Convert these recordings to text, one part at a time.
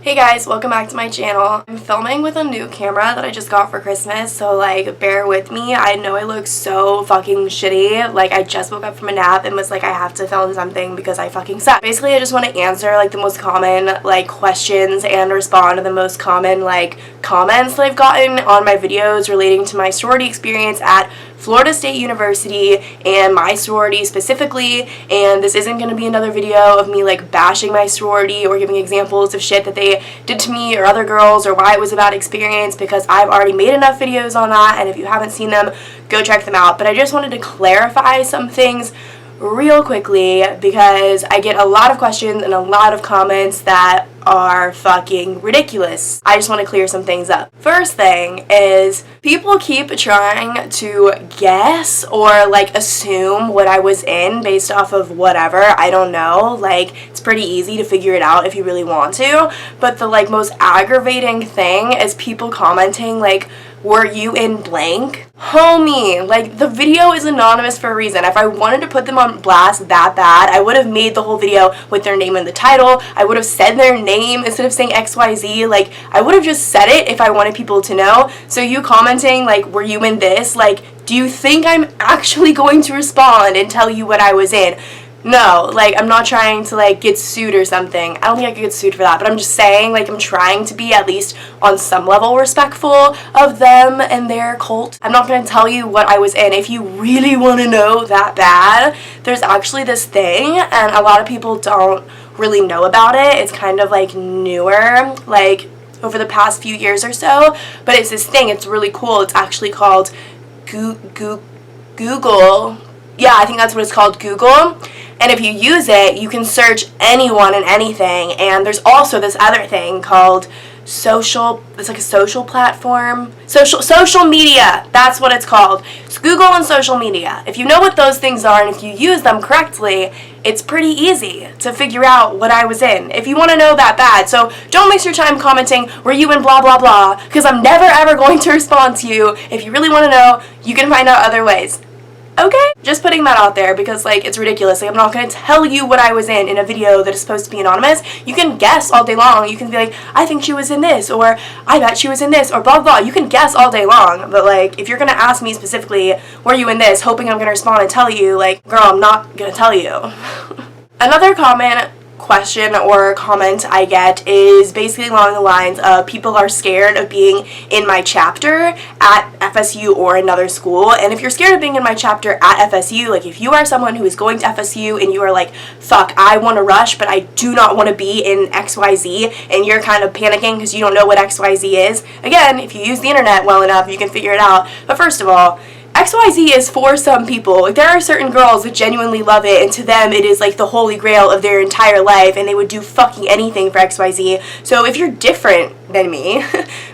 Hey guys, welcome back to my channel. I'm filming with a new camera that I just got for Christmas, so like bear with me. I know I look so fucking shitty. Like I just woke up from a nap and was like I have to film something because I fucking suck. Basically I just want to answer like the most common like questions and respond to the most common like comments that I've gotten on my videos relating to my sorority experience at Florida State University and my sorority specifically. And this isn't going to be another video of me like bashing my sorority or giving examples of shit that they did to me or other girls or why it was a bad experience, because I've already made enough videos on that, and if you haven't seen them, go check them out. But I just wanted to clarify some things real quickly because I get a lot of questions and a lot of comments that are fucking ridiculous. I just want to clear some things up. First thing is people keep trying to guess or like assume what I was in based off of whatever. I don't know. Like it's pretty easy to figure it out if you really want to. But the like most aggravating thing is people commenting like, were you in blank? Homie, like the video is anonymous for a reason. If I wanted to put them on blast that bad, I would have made the whole video with their name in the title. I would have said their name instead of saying XYZ. Like I would have just said it if I wanted people to know. So you commenting like, were you in this? Like, do you think I'm actually going to respond and tell you what I was in? No, like, I'm not trying to, like, get sued or something. I don't think I could get sued for that, but I'm just saying, like, I'm trying to be at least on some level respectful of them and their cult. I'm not gonna tell you what I was in. If you really want to know that bad, there's actually this thing, and a lot of people don't really know about it. It's kind of, like, newer, like, over the past few years or so, but it's this thing. It's really cool. It's actually called Google. Yeah, I think that's what it's called, Google. And if you use it, you can search anyone and anything. And there's also this other thing called social, it's like a social platform. Social media, that's what it's called. It's Google and social media. If you know what those things are and if you use them correctly, it's pretty easy to figure out what I was in, if you want to know that bad. So don't waste your time commenting, were you in blah blah blah, because I'm never ever going to respond to you. If you really want to know, you can find out other ways. Okay? Just putting that out there because, like, it's ridiculous. Like, I'm not going to tell you what I was in a video that is supposed to be anonymous. You can guess all day long. You can be like, I think she was in this, or I bet she was in this, or blah, blah. You can guess all day long. But, like, if you're going to ask me specifically, were you in this, hoping I'm going to respond and tell you, like, girl, I'm not going to tell you. Another question or comment I get is basically along the lines of people are scared of being in my chapter at FSU or another school. And if you're scared of being in my chapter at FSU, like if you are someone who is going to FSU and you are like, fuck, I want to rush but I do not want to be in XYZ, and you're kind of panicking because you don't know what XYZ is, again, if you use the internet well enough you can figure it out. But first of all, XYZ is for some people. Like, there are certain girls that genuinely love it, and to them it is like the holy grail of their entire life, and they would do fucking anything for XYZ. So if you're different than me,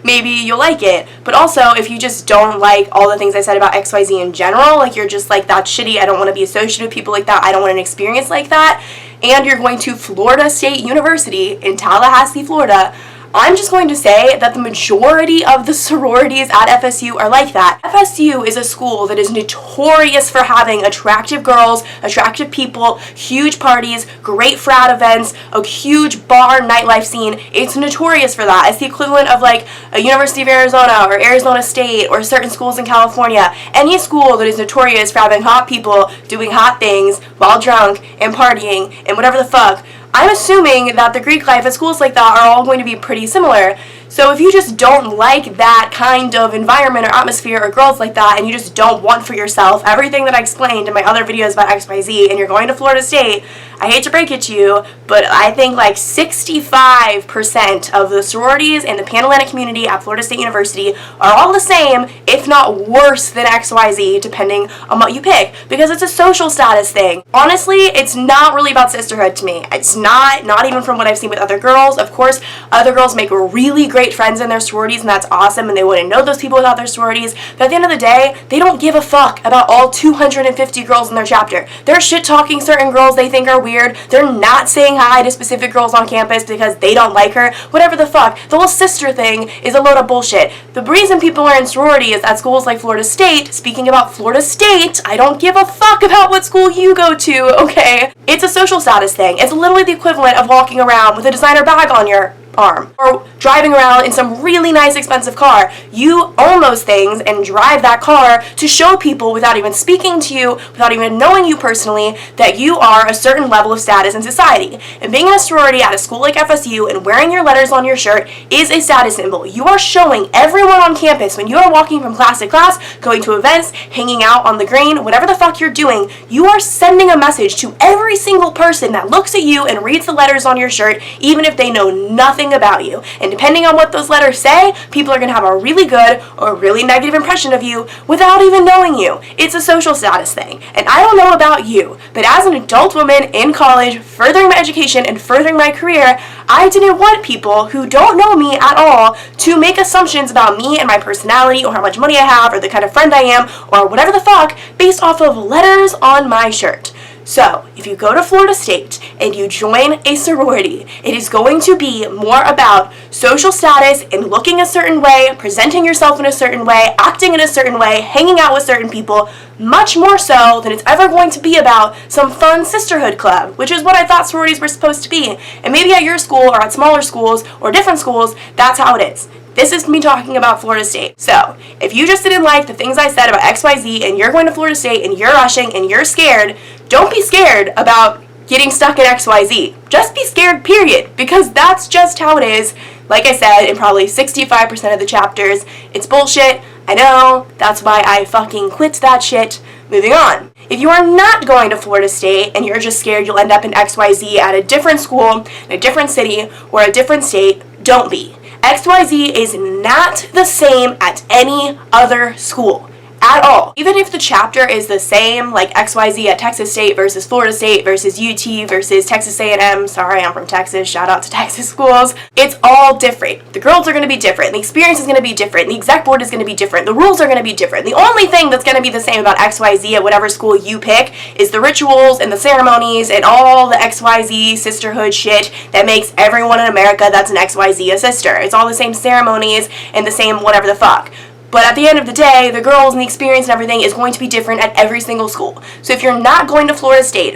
maybe you'll like it. But also, if you just don't like all the things I said about XYZ in general, like you're just like, that's shitty, I don't want to be associated with people like that, I don't want an experience like that, and you're going to Florida State University in Tallahassee, Florida, I'm just going to say that the majority of the sororities at FSU are like that. FSU is a school that is notorious for having attractive girls, attractive people, huge parties, great frat events, a huge bar nightlife scene. It's notorious for that. It's the equivalent of like a University of Arizona or Arizona State or certain schools in California. Any school that is notorious for having hot people doing hot things while drunk and partying and whatever the fuck, I'm assuming that the Greek life at schools like that are all going to be pretty similar. So if you just don't like that kind of environment or atmosphere or girls like that, and you just don't want for yourself everything that I explained in my other videos about XYZ, and you're going to Florida State, I hate to break it to you, but I think like 65% of the sororities in the Pan-Atlantic community at Florida State University are all the same, if not worse than XYZ, depending on what you pick, because it's a social status thing. Honestly, it's not really about sisterhood to me. It's not even from what I've seen with other girls. Of course, other girls make really great friends in their sororities, and that's awesome, and they wouldn't know those people without their sororities, but at the end of the day, they don't give a fuck about all 250 girls in their chapter. They're shit-talking certain girls they think are weird. They're not saying hi to specific girls on campus because they don't like her. Whatever the fuck. The whole sister thing is a load of bullshit. The reason people are in sororities at schools like Florida State, speaking about Florida State, I don't give a fuck about what school you go to, okay? It's a social status thing. It's literally the equivalent of walking around with a designer bag on your arm, or driving around in some really nice expensive car. You own those things and drive that car to show people without even speaking to you, without even knowing you personally, that you are a certain level of status in society. And being in a sorority at a school like FSU and wearing your letters on your shirt is a status symbol. You are showing everyone on campus when you are walking from class to class, going to events, hanging out on the green, whatever the fuck you're doing, you are sending a message to every single person that looks at you and reads the letters on your shirt, even if they know nothing about you. And depending on what those letters say, people are going to have a really good or really negative impression of you without even knowing you. It's a social status thing. And I don't know about you, but as an adult woman in college, furthering my education and furthering my career, I didn't want people who don't know me at all to make assumptions about me and my personality or how much money I have or the kind of friend I am or whatever the fuck based off of letters on my shirt. So, if you go to Florida State and you join a sorority, it is going to be more about social status and looking a certain way, presenting yourself in a certain way, acting in a certain way, hanging out with certain people, much more so than it's ever going to be about some fun sisterhood club, which is what I thought sororities were supposed to be. And maybe at your school or at smaller schools or different schools, that's how it is. This is me talking about Florida State. So, if you just didn't like the things I said about XYZ and you're going to Florida State and you're rushing and you're scared, don't be scared about getting stuck at XYZ. Just be scared, period, because that's just how it is. Like I said, in probably 65% of the chapters, it's bullshit. I know, that's why I fucking quit that shit. Moving on. If you are not going to Florida State and you're just scared you'll end up in XYZ at a different school, in a different city, or a different state, don't be. XYZ is not the same at any other school. At all. Even if the chapter is the same, like XYZ at Texas State versus Florida State versus UT versus Texas A&M, sorry, I'm from Texas, shout out to Texas schools, it's all different. The girls are going to be different, the experience is going to be different, the exec board is going to be different, the rules are going to be different. The only thing that's going to be the same about XYZ at whatever school you pick is the rituals and the ceremonies and all the XYZ sisterhood shit that makes everyone in America that's an XYZ a sister. It's all the same ceremonies and the same whatever the fuck. But at the end of the day, the girls and the experience and everything is going to be different at every single school. So if you're not going to Florida State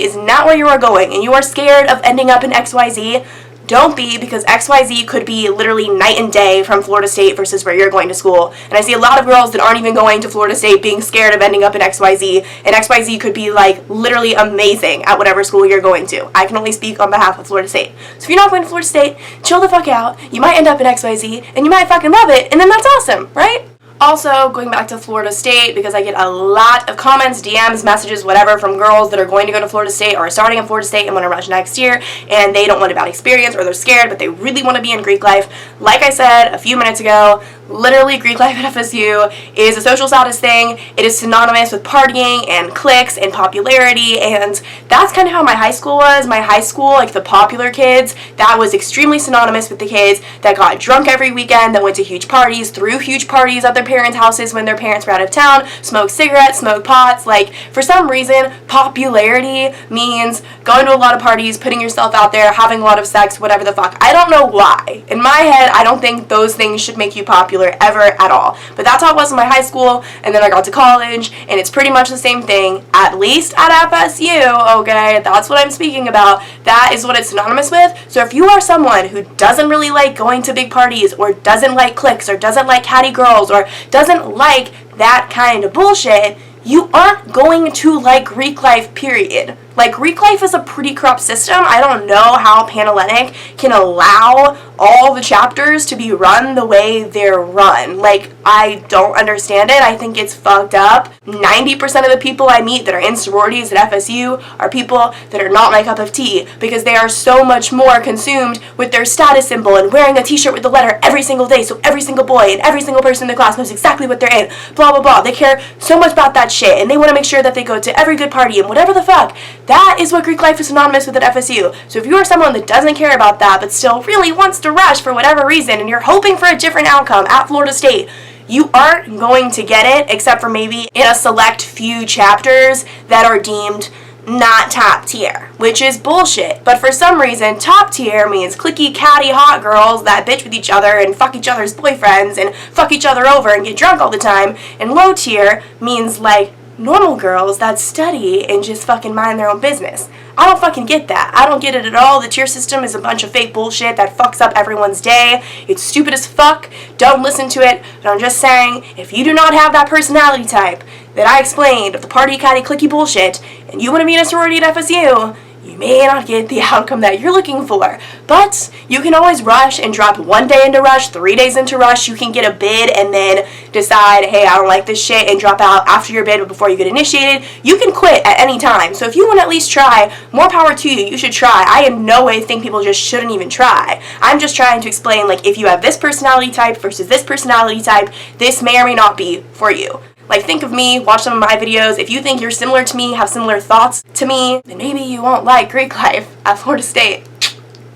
is not where you are going, and you are scared of ending up in XYZ, don't be, because XYZ could be literally night and day from Florida State versus where you're going to school. And I see a lot of girls that aren't even going to Florida State being scared of ending up in XYZ, and XYZ could be like literally amazing at whatever school you're going to. I can only speak on behalf of Florida State. So if you're not going to Florida State, chill the fuck out. You might end up in XYZ, and you might fucking love it, and then that's awesome, right? Also, going back to Florida State, because I get a lot of comments, DMs, messages, whatever, from girls that are going to go to Florida State or are starting in Florida State and want to rush next year, and they don't want a bad experience, or they're scared, but they really want to be in Greek life. Like I said a few minutes ago, literally Greek life at FSU is a social status thing. It is synonymous with partying and cliques and popularity, and that's kind of how my high school was. My high school, like the popular kids, that was extremely synonymous with the kids that got drunk every weekend, that went to huge parties, threw huge parties at their parents' houses when their parents were out of town, smoked cigarettes, smoked pots. Like, for some reason, popularity means going to a lot of parties, putting yourself out there, having a lot of sex, whatever the fuck. I don't know why. In my head, I don't think those things should make you popular ever at all. But that's how it was in my high school, and then I got to college, and it's pretty much the same thing, at least at FSU, okay? That's what I'm speaking about. That is what it's synonymous with. So if you are someone who doesn't really like going to big parties, or doesn't like cliques, or doesn't like catty girls, or doesn't like that kind of bullshit, you aren't going to like Greek life, period. Like, Greek life is a pretty corrupt system. I don't know how Panhellenic can allow all the chapters to be run the way they're run. Like, I don't understand it. I think it's fucked up. 90% of the people I meet that are in sororities at FSU are people that are not my cup of tea, because they are so much more consumed with their status symbol and wearing a t-shirt with the letter every single day, so every single boy and every single person in the class knows exactly what they're in, blah, blah, blah. They care so much about that shit, and they want to make sure that they go to every good party and whatever the fuck. That is what Greek life is synonymous with at FSU. So if you are someone that doesn't care about that but still really wants to rush for whatever reason, and you're hoping for a different outcome at Florida State, you aren't going to get it, except for maybe in a select few chapters that are deemed not top tier, which is bullshit. But for some reason, top tier means cliquey, catty, hot girls that bitch with each other and fuck each other's boyfriends and fuck each other over and get drunk all the time, and low tier means like normal girls that study and just fucking mind their own business. I don't fucking get that. I don't get it at all. The tier system is a bunch of fake bullshit that fucks up everyone's day. It's stupid as fuck. Don't listen to it. But I'm just saying, if you do not have that personality type that I explained of the party catty clicky bullshit, and you want to be in a sorority at FSU, you may not get the outcome that you're looking for. But you can always rush and drop 1 day into rush, 3 days into rush. You can get a bid and then decide, hey, I don't like this shit, and drop out after your bid but before you get initiated. You can quit at any time. So if you want to at least try, more power to you. You should try. I in no way think people just shouldn't even try. I'm just trying to explain, like, if you have this personality type versus this personality type, this may or may not be for you. Like, think of me, watch some of my videos. If you think you're similar to me, have similar thoughts to me, then maybe you won't like Greek life at Florida State.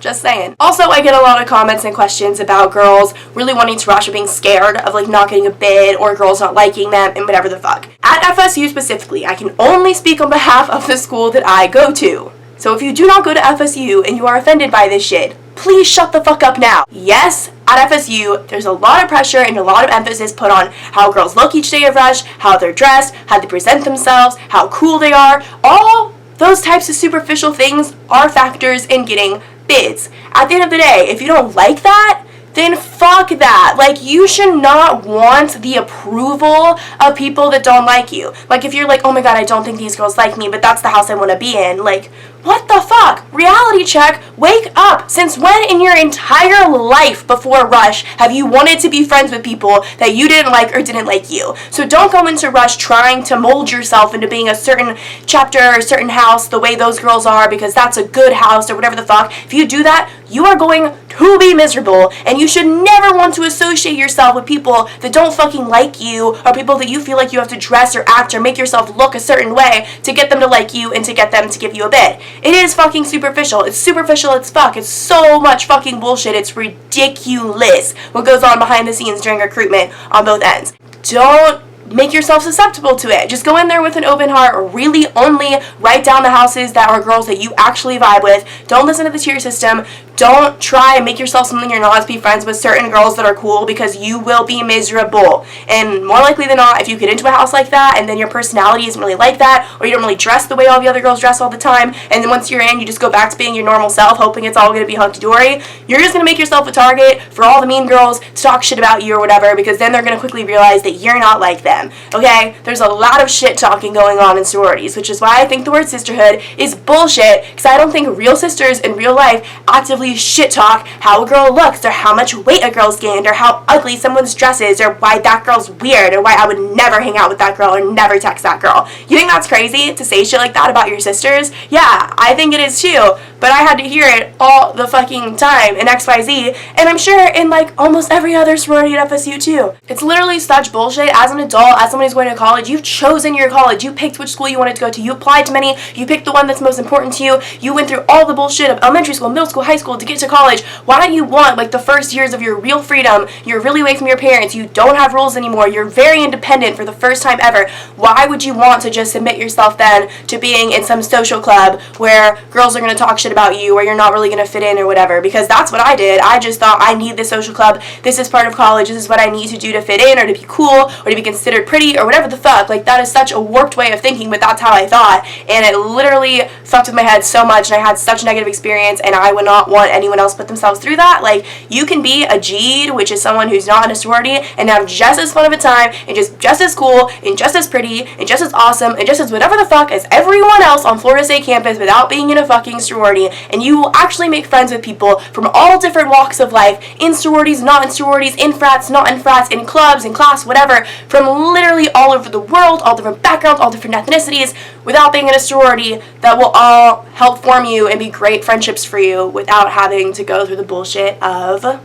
Just saying. Also, I get a lot of comments and questions about girls really wanting to rush or being scared of, like, not getting a bid or girls not liking them and whatever the fuck. At FSU specifically, I can only speak on behalf of the school that I go to. So if you do not go to FSU and you are offended by this shit, please shut the fuck up now. Yes, at FSU, there's a lot of pressure and a lot of emphasis put on how girls look each day of rush, how they're dressed, how they present themselves, how cool they are. All those types of superficial things are factors in getting bids. At the end of the day, if you don't like that, then fuck that. Like, you should not want the approval of people that don't like you. Like, if you're like, oh my god, I don't think these girls like me, but that's the house I want to be in. Like, what the fuck? Reality check. Wake up. Since when in your entire life before Rush have you wanted to be friends with people that you didn't like or didn't like you? So don't go into Rush trying to mold yourself into being a certain chapter or a certain house the way those girls are because that's a good house or whatever the fuck. If you do that, you are going to be miserable, and you should never want to associate yourself with people that don't fucking like you or people that you feel like you have to dress or act or make yourself look a certain way to get them to like you and to get them to give you a bid. It is fucking superficial. It's superficial as fuck. It's so much fucking bullshit. It's ridiculous what goes on behind the scenes during recruitment on both ends. Don't make yourself susceptible to it. Just go in there with an open heart, or really only write down the houses that are girls that you actually vibe with. Don't listen to the tier system. Don't try and make yourself something you're not to be friends with certain girls that are cool, because you will be miserable. And more likely than not, if you get into a house like that and then your personality isn't really like that, or you don't really dress the way all the other girls dress all the time, and then once you're in, you just go back to being your normal self, hoping it's all going to be hunky-dory, you're just going to make yourself a target for all the mean girls to talk shit about you or whatever, because then they're going to quickly realize that you're not like them. Okay? There's a lot of shit talking going on in sororities, which is why I think the word sisterhood is bullshit, because I don't think real sisters in real life actively shit talk how a girl looks, or how much weight a girl's gained, or how ugly someone's dress is, or why that girl's weird, or why I would never hang out with that girl or never text that girl. You think that's crazy to say shit like that about your sisters? Yeah, I think it is too, but I had to hear it all the fucking time in XYZ, and I'm sure in like almost every other sorority at FSU too. It's literally such bullshit. As an adult, as someone who's going to college, you've chosen your college, you picked which school you wanted to go to, you applied to many, you picked the one that's most important to you, you went through all the bullshit of elementary school, middle school, high school to get to college. Why do you want like the first years of your real freedom? You're really away from your parents, you don't have rules anymore, you're very independent for the first time ever. Why would you want to just submit yourself then to being in some social club where girls are going to talk shit about you, where you're not really going to fit in or whatever? Because that's what I did. I just thought, I need this social club, this is part of college, this is what I need to do to fit in or to be cool or to be considered pretty or whatever the fuck. Like, that is such a warped way of thinking, but that's how I thought, and it literally fucked with my head so much, and I had such a negative experience, and I would not want anyone else put themselves through that. Like, you can be a G'd, which is someone who's not in a sorority, and have just as fun of a time, and just as cool, and just as pretty, and just as awesome, and just as whatever the fuck as everyone else on Florida State campus without being in a fucking sorority. And you will actually make friends with people from all different walks of life, in sororities, not in sororities, in frats, not in frats, in clubs, in class, whatever, from literally all over the world, all different backgrounds, all different ethnicities, without being in a sorority, that will all help form you and be great friendships for you without having to go through the bullshit of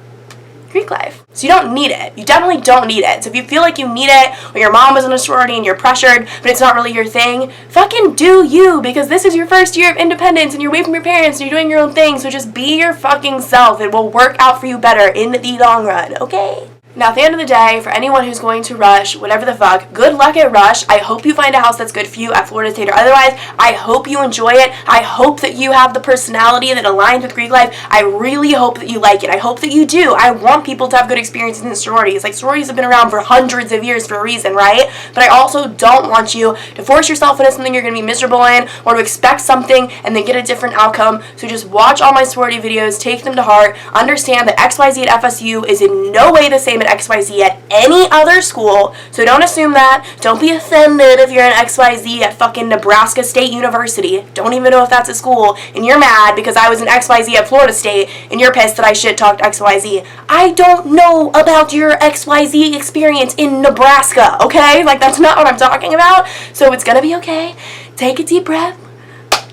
Greek life. So you don't need it. You definitely don't need it. So if you feel like you need it, or your mom was in a sorority and you're pressured, but it's not really your thing, fucking do you, because this is your first year of independence and you're away from your parents and you're doing your own thing, so just be your fucking self. It will work out for you better in the long run, okay? Now, at the end of the day, for anyone who's going to Rush, whatever the fuck, good luck at Rush. I hope you find a house that's good for you at Florida State or otherwise. I hope you enjoy it. I hope that you have the personality that aligns with Greek life. I really hope that you like it. I hope that you do. I want people to have good experiences in sororities. Like, sororities have been around for hundreds of years for a reason, right? But I also don't want you to force yourself into something you're going to be miserable in, or to expect something and then get a different outcome. So just watch all my sorority videos, take them to heart, understand that XYZ at FSU is in no way the same at XYZ at any other school. So don't assume that. Don't be offended if you're an XYZ at fucking Nebraska State University. Don't even know if that's a school, and you're mad because I was an XYZ at Florida State, and you're pissed that I shit talked XYZ. I don't know about your XYZ experience in Nebraska, okay? Like, that's not what I'm talking about. So it's gonna be okay. Take a deep breath.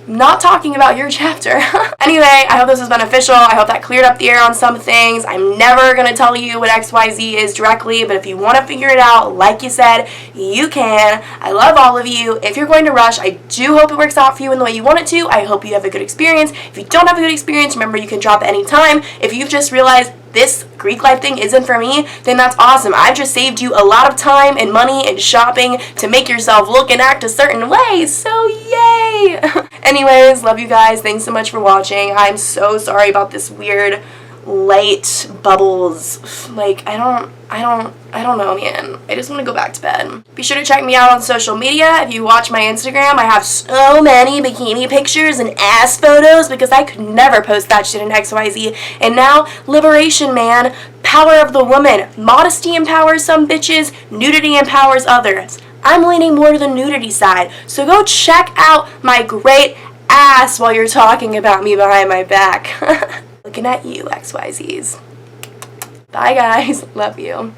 Not talking about your chapter. Anyway, I hope this was beneficial. I hope that cleared up the air on some things. I'm never going to tell you what XYZ is directly, but if you want to figure it out, like you said, you can. I love all of you. If you're going to Rush, I do hope it works out for you in the way you want it to. I hope you have a good experience. If you don't have a good experience, remember you can drop at any time. If you've just realized this Greek life thing isn't for me, then that's awesome. I've just saved you a lot of time and money and shopping to make yourself look and act a certain way, so yay! Anyways, love you guys. Thanks so much for watching. I'm so sorry about this weird light bubbles. Like, I don't know, man. I just want to go back to bed. Be sure to check me out on social media. If you watch my Instagram, I have so many bikini pictures and ass photos because I could never post that shit in XYZ. And now, liberation, man. Power of the woman. Modesty empowers some bitches. Nudity empowers others. I'm leaning more to the nudity side. So go check out my great ass while you're talking about me behind my back. Looking at you, XYZs. Bye, guys. Love you.